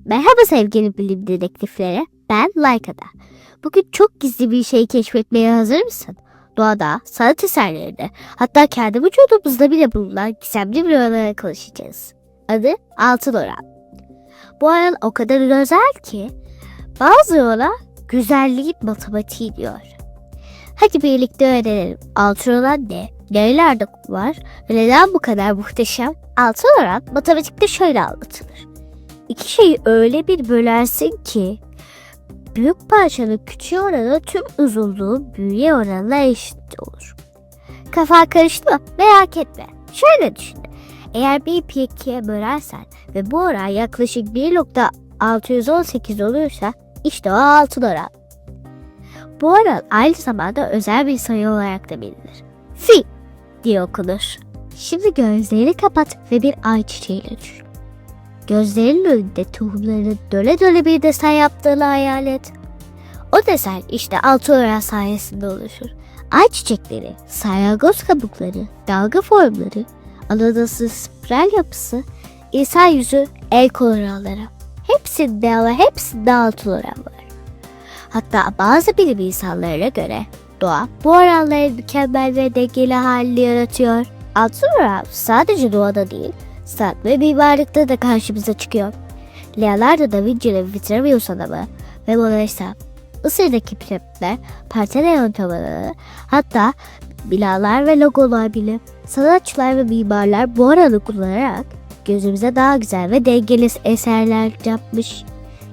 Merhaba sevgili bilim dedektifleri, ben LikeADA. Bugün çok gizli bir şey keşfetmeye hazır mısın? Doğada, sanat eserlerinde, hatta kendi vücudumuzda bile bulunan gizemli bir olana yaklaşacağız. Adı Altın Oran. Bu oran o kadar özel ki bazı ona güzelliğin matematiği diyor. Hadi birlikte öğrenelim. Altın oran ne? Nerelerde var? Ve neden bu kadar muhteşem? Altın oran matematikte şöyle anlatılır. İki şeyi öyle bir bölersin ki büyük parçanın küçüğü oranı tüm uzunluğu büyüğe oranla eşit olur. Kafa karıştı mı? Merak etme. Şöyle düşün. Eğer bir ipi ikiye bölersen ve bu oran yaklaşık 1,618 olursa işte o altın oran. Bu oran aynı zamanda özel bir sayı olarak da bilinir. Fi diye okunur. Şimdi gözlerini kapat ve bir ayçiçeğiyle düşün. Gözlerinin önünde tohumlarının döne döne bir desen yaptığını hayal et. O desen işte altın oran sayesinde oluşur. Ayçiçekleri, salyangoz kabukları, dalga formları, anadası spiral yapısı, insan yüzü, el kol oranları. Hepsinde altın oran var. Hatta bazı bilim insanlarına göre doğa bu oranları mükemmel ve dengeli halini yaratıyor. Altın oran sadece doğada değil, sanat ve mimarlıkta da karşımıza çıkıyor. Leonardo da Vinci'nin Vitruvius adamı ve Mona Lisa, Mısır'daki piramitler, Parthenon tavanları, hatta binalar ve logolar bile sanatçılar ve mimarlar bu oranı kullanarak gözümüze daha güzel ve dengeli eserler yapmış.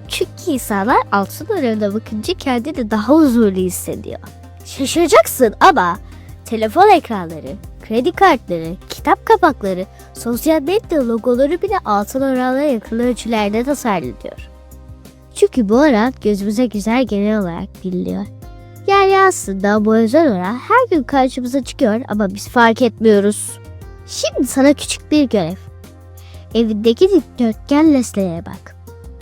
Çünkü insanlar altın oranına bakınca kendini daha huzurlu hissediyor. Şaşıracaksın ama telefon ekranları, kredi kartları, kitap kapakları, sosyal medya logoları bile altın oranla yakın ölçülerde tasarlanıyor. Çünkü bu oran gözümüze güzel genel olarak biliniyor. Yani aslında bu özel oran her gün karşımıza çıkıyor ama biz fark etmiyoruz. Şimdi sana küçük bir görev. Evindeki dikdörtgen nesnelere bak.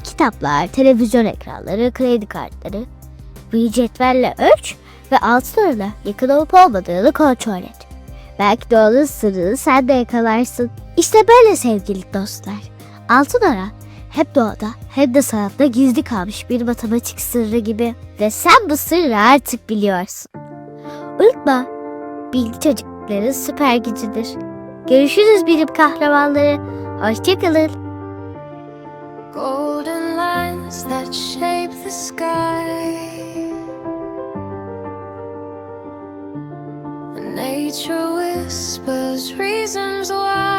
Kitaplar, televizyon ekranları, kredi kartları. Bir cetvelle ölç ve altın orana yakın olup olmadığını kontrol et. Belki de onun sırrını sen de yakalarsın. İşte böyle sevgili dostlar. Altın oran hem doğada hem de sanatta gizli kalmış bir matematik sırrı gibi. Ve sen bu sırrı artık biliyorsun. Unutma, bilgi çocukların süper gücüdür. Görüşürüz bilim kahramanları. Hoşçakalın. Golden lines that shape the sky. Nature whispers reasons why.